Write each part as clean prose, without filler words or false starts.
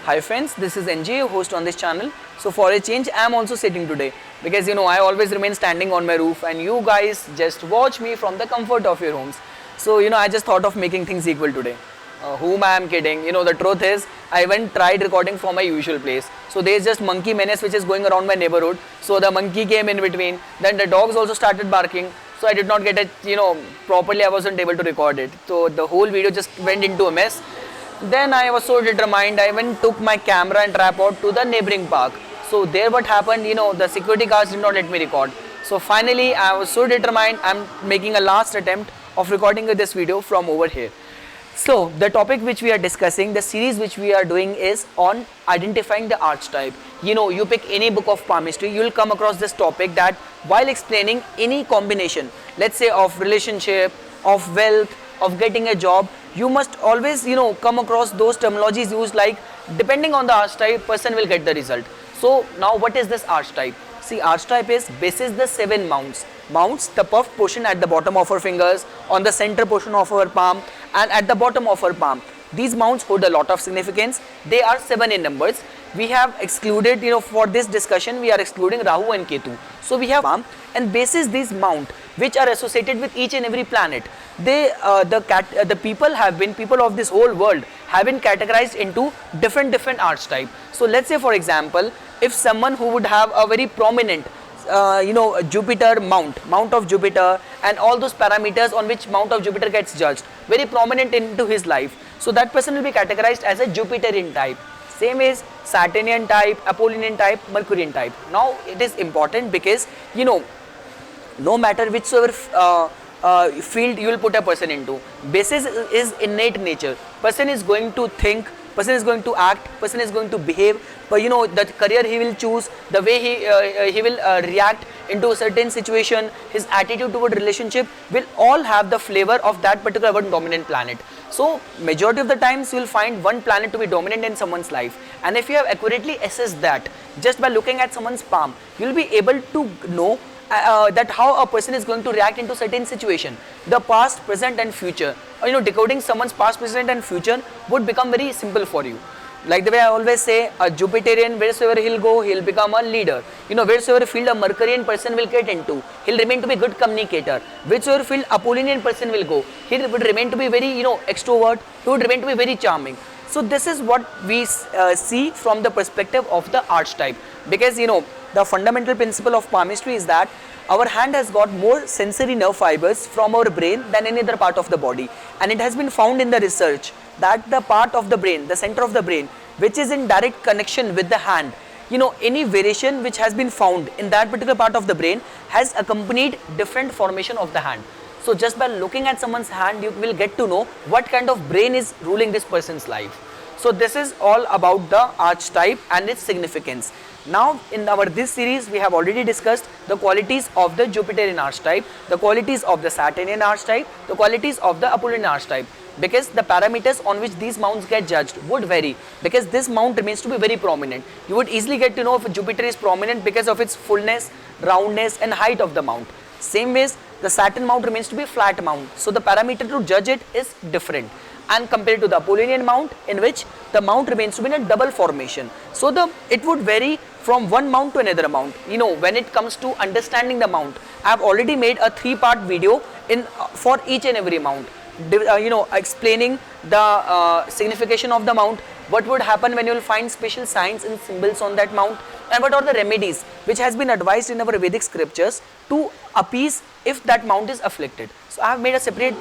Hi friends, this is NJ, host on this channel. So for a change, I am also sitting today because I always remain standing on my roof and you guys just watch me from the comfort of your homes. So I just thought of making things equal today. Whom I am kidding, the truth is I even tried recording from my usual place. So there is just monkey menace which is going around my neighborhood. So the monkey came in between, then the dogs also started barking. So I did not get it, properly, I wasn't able to record it. So the whole video just went into a mess. Then I was so determined, I even took my camera and tripod to the neighboring park. So there what happened, the security guards did not let me record. So finally I was so determined, I'm making a last attempt of recording this video from over here. So the topic which we are discussing, the series which we are doing is on identifying the archetype. You pick any book of palmistry, you will come across this topic that while explaining any combination, let's say of relationship, of wealth, of getting a job, you must always come across those terminologies used like depending on the archetype, person will get the result. So now what is this archetype? See, archetype is basis the 7 mounts. Mounts, the puffed portion at the bottom of our fingers, on the center portion of our palm and at the bottom of our palm. These mounts hold a lot of significance. They are 7 in numbers. We have excluded, for this discussion, we are excluding Rahu and Ketu. So we have palm and basis these mount which are associated with each and every planet. They, the people of this whole world have been categorized into different archetype. So let's say for example, if someone who would have a very prominent Jupiter mount of Jupiter and all those parameters on which mount of Jupiter gets judged, very prominent into his life. So that person will be categorized as a Jupiterian type. Same is Saturnian type, Apollonian type, Mercurian type. Now it is important because no matter whichsoever field you will put a person into, basis is innate nature. Person is going to think, person is going to act, person is going to behave, but the career he will choose, the way he will react into a certain situation, his attitude toward relationship will all have the flavor of that particular one dominant planet. So majority of the times you will find one planet to be dominant in someone's life, and if you have accurately assessed that just by looking at someone's palm, you will be able to know that how a person is going to react into certain situation, the past, present and future. Decoding someone's past, present and future would become very simple for you. Like the way I always say, a Jupiterian, wheresoever he'll go, he'll become a leader. Wheresoever field a Mercurian person will get into, he'll remain to be a good communicator. Whichever field Apollonian person will go, he would remain to be very, extrovert, he would remain to be very charming. So this is what we see from the perspective of the archetype, because the fundamental principle of palmistry is that our hand has got more sensory nerve fibers from our brain than any other part of the body, and it has been found in the research that the part of the brain, the center of the brain, which is in direct connection with the hand, any variation which has been found in that particular part of the brain has accompanied different formation of the hand. So just by looking at someone's hand, you will get to know what kind of brain is ruling this person's life. So this is all about the archetype and its significance. Now in this series we have already discussed the qualities of the Jupiterian archetype, the qualities of the Saturnian archetype, the qualities of the Apollonian archetype, because the parameters on which these mounts get judged would vary, because this mount remains to be very prominent. You would easily get to know if Jupiter is prominent because of its fullness, roundness and height of the mount. Same ways the Saturn mount remains to be flat mount, so the parameter to judge it is different, and compared to the Apollonian mount in which the mount remains to be in a double formation. So it would vary from one mount to another mount. When it comes to understanding the mount, I have already made a 3-part video for each and every mount, explaining the signification of the mount, what would happen when you will find special signs and symbols on that mount, and what are the remedies which has been advised in our Vedic scriptures to appease if that mount is afflicted. So I have made a separate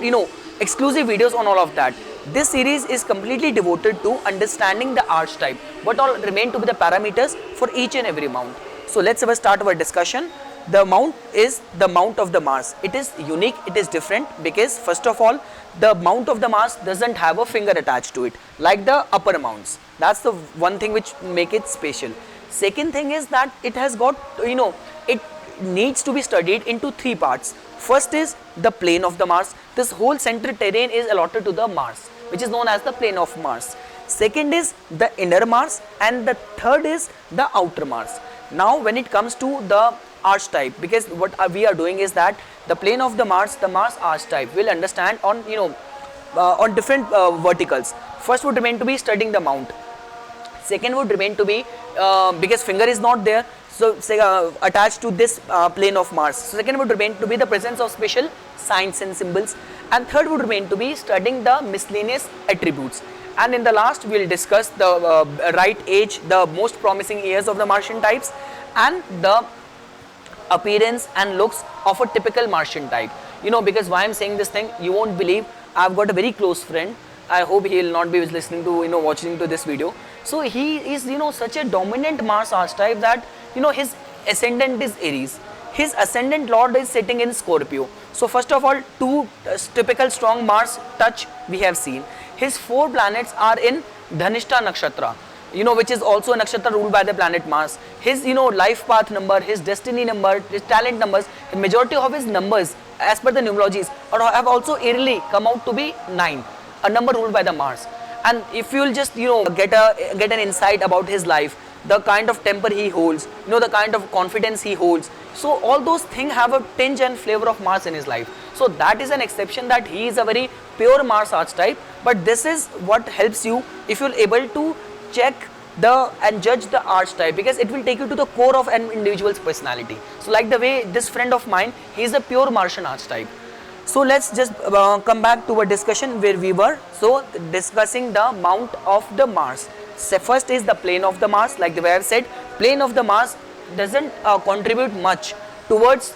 exclusive videos on all of that. This series is completely devoted to understanding the archetype, what all remain to be the parameters for each and every mount. So let's start our discussion. The mount is the mount of the Mars. It is unique, it is different because first of all, the mount of the Mars doesn't have a finger attached to it like the upper mounts. That's the one thing which make it special. Second thing is that it has got, it needs to be studied into 3 parts. First is the plane of the Mars. This whole center terrain is allotted to the Mars, which is known as the plane of Mars. Second is the inner Mars, and the third is the outer Mars. Now when it comes to the archetype, because what we are doing is that the plane of the Mars archetype will understand on different verticals. First would remain to be studying the mount. Second would remain to be, because finger is not there, so say, attached to this plane of Mars. So second would remain to be the presence of special signs and symbols, and third would remain to be studying the miscellaneous attributes. And in the last we will discuss the right age, the most promising years of the Martian types, and the appearance and looks of a typical Martian type. You know, because why I'm saying this thing, you won't believe, I've got a very close friend. I hope he will not be listening to, watching to this video. So he is, such a dominant Mars archetype that, his ascendant is Aries. His ascendant lord is sitting in Scorpio. So first of all, two typical strong Mars touch we have seen. His 4 planets are in Dhanishta Nakshatra, which is also a nakshatra ruled by the planet Mars. His, life path number, his destiny number, his talent numbers, the majority of his numbers as per the numerologies have also eerily come out to be 9, a number ruled by the Mars. And if you will just, get an insight about his life, the kind of temper he holds, the kind of confidence he holds. So all those things have a tinge and flavor of Mars in his life. So that is an exception, that he is a very pure Mars archetype. But this is what helps you if you're able to check and judge the archetype, because it will take you to the core of an individual's personality. So like the way this friend of mine, he is a pure Martian archetype. So let's just come back to our discussion where we were. So discussing the mount of the Mars. So first is the plane of the Mars. Like the way I've said, plane of the Mars doesn't contribute much towards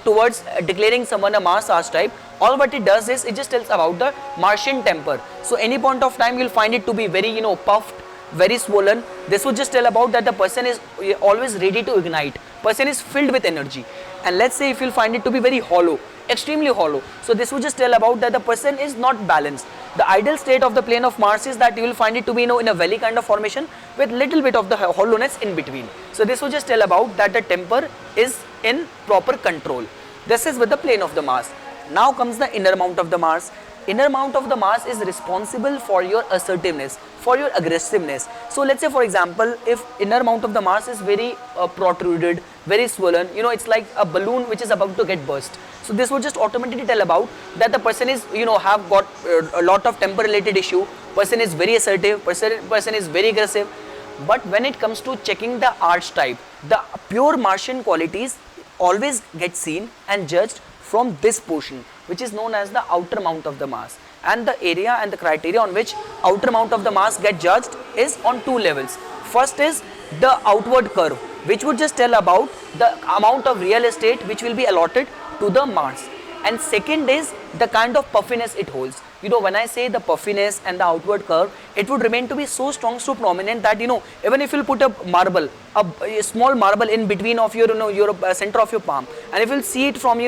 towards declaring someone a Mars archetype. All what it does is, it just tells about the Martian temper. So any point of time you'll find it to be very, puffed, very swollen. This would just tell about that the person is always ready to ignite. Person is filled with energy. And let's say if you'll find it to be very hollow, extremely hollow. So this would just tell about that the person is not balanced. The ideal state of the plane of Mars is that you will find it to be, in a valley kind of formation with little bit of the hollowness in between. So this would just tell about that the temper is in proper control. This is with the plane of the Mars. Now comes the inner mount of the Mars. Inner mount of the Mars is responsible for your assertiveness, for your aggressiveness. So let's say for example, if inner mount of the Mars is very protruded, very swollen, it's like a balloon which is about to get burst. So this would just automatically tell about that the person is, have got a lot of temper related issue, person is very assertive, person is very aggressive. But when it comes to checking the archetype, the pure Martian qualities always get seen and judged from this portion, which is known as the outer mount of the Mars. And the area and the criteria on which outer mount of the Mars get judged is on 2 levels. First is the outward curve, which would just tell about the amount of real estate which will be allotted to the Mars. And second is the kind of puffiness it holds. When I say the puffiness and the outward curve, it would remain to be so strong, so prominent that, even if you'll put a marble, a small marble in between of your, your center of your palm, and if you'll see it from,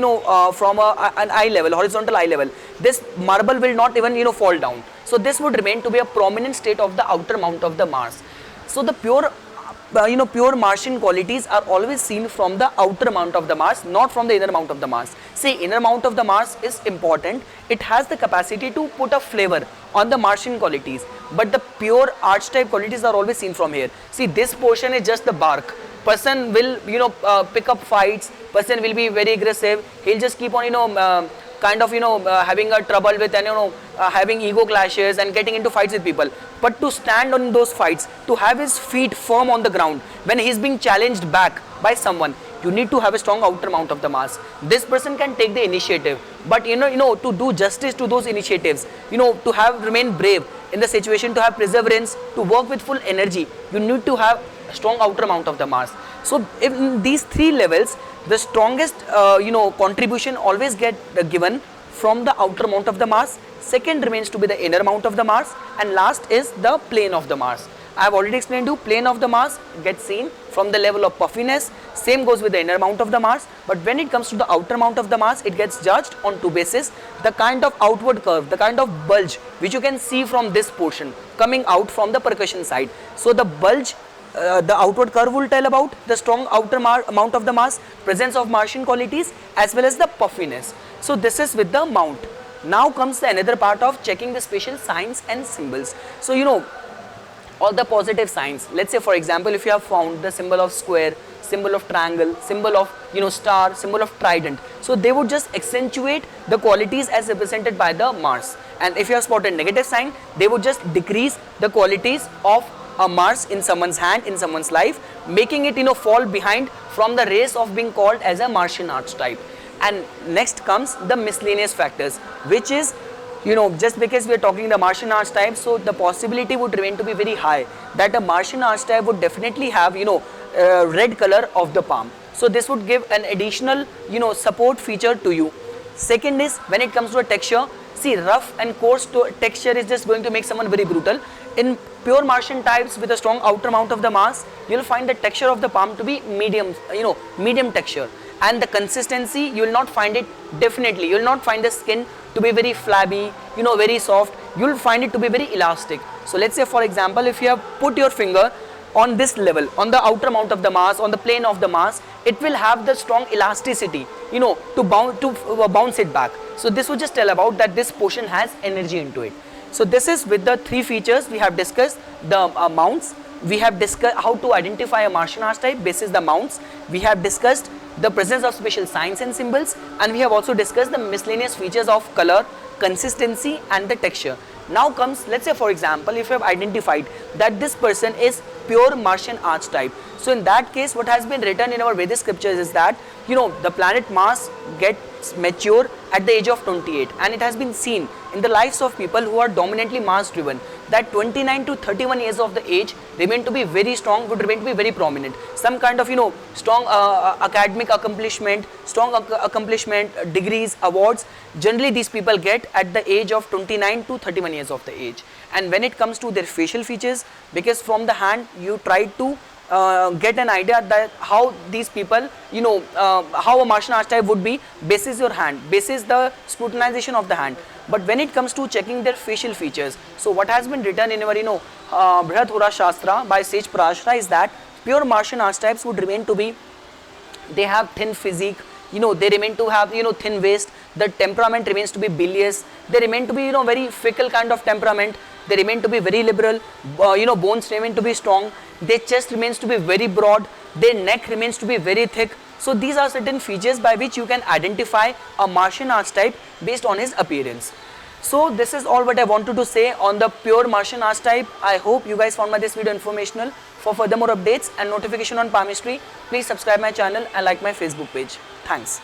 from an eye level, horizontal eye level, this marble will not even, fall down. So this would remain to be a prominent state of the outer mount of the Mars. So the pure Martian qualities are always seen from the outer mount of the Mars, not from the inner mount of the Mars. See, inner mount of the Mars is important. It has the capacity to put a flavor on the Martian qualities, but the pure archetype qualities are always seen from here. See, this portion is just the bark. Person will, pick up fights. Person will be very aggressive. He'll just keep on, kind of, having a trouble with, and having ego clashes and getting into fights with people. But to stand on those fights, to have his feet firm on the ground when he's being challenged back by someone, you need to have a strong outer mount of the Mars. This person can take the initiative, but to do justice to those initiatives, to remain brave in the situation, to have perseverance, to work with full energy, you need to have a strong outer mount of the Mars. So in these 3 levels, the strongest contribution always get given from the outer mount of the Mars. Second remains to be the inner mount of the Mars, and last is the plane of the Mars. I have already explained to you, plane of the Mars gets seen from the level of puffiness. Same goes with the inner mount of the Mars. But when it comes to the outer mount of the Mars, it gets judged on 2 bases. The kind of outward curve, the kind of bulge which you can see from this portion coming out from the percussion side. So the bulge, the outward curve will tell about the strong outer mount of the Mars, presence of Martian qualities, as well as the puffiness. So this is with the mount. Now comes the another part of checking the special signs and symbols. So all the positive signs. Let's say for example, if you have found the symbol of square, symbol of triangle, symbol of star, symbol of trident, so they would just accentuate the qualities as represented by the Mars. And if you have spotted negative sign, they would just decrease the qualities of a Mars in someone's hand, in someone's life, making it fall behind from the race of being called as a Martian archetype. And next comes the miscellaneous factors, which is just because we are talking the Martian archetype, so the possibility would remain to be very high that a Martian archetype would definitely have red color of the palm. So this would give an additional support feature to you. Second is when it comes to a texture, see, rough and coarse texture is just going to make someone very brutal. In pure Martian types with a strong outer mount of the Mars, you will find the texture of the palm to be medium, medium texture. And the consistency, you will not find it, definitely, you will not find the skin to be very flabby, very soft. You will find it to be very elastic. So let's say, for example, if you have put your finger on this level, on the outer mount of the Mars, on the plane of the Mars, it will have the strong elasticity, to bounce it back. So this would just tell about that this portion has energy into it. So this is with the three features we have discussed: the mounts, we have discussed how to identify a Martian archetype basis the mounts, we have discussed the presence of special signs and symbols, and we have also discussed the miscellaneous features of color, consistency and the texture. Now comes, let's say for example, if you have identified that this person is pure Martian archetype, so in that case what has been written in our Vedic scriptures is that the planet Mars gets mature at the age of 28, and it has been seen in the lives of people who are dominantly Mars driven that 29 to 31 years of the age remain to be very strong, would remain to be very prominent. Some kind of strong academic accomplishment, degrees, awards, generally these people get at the age of 29 to 31 years of the age. And when it comes to their facial features, because from the hand you try to get an idea that how these people, how a Martian archetype would be basis your hand, basis the scrutinization of the hand. But when it comes to checking their facial features, so what has been written in our Brihathura Shastra by Sage Parashara is that pure Martian archetypes would remain to be, they have thin physique, they remain to have thin waist, the temperament remains to be bilious, they remain to be very fickle kind of temperament, they remain to be very liberal, bones remain to be strong, their chest remains to be very broad, their neck remains to be very thick. So these are certain features by which you can identify a Martian archetype based on his appearance. So this is all what I wanted to say on the pure Martian archetype. I hope you guys found this video informational. For further more updates and notification on Palmistry, please subscribe my channel and like my Facebook page. Thanks.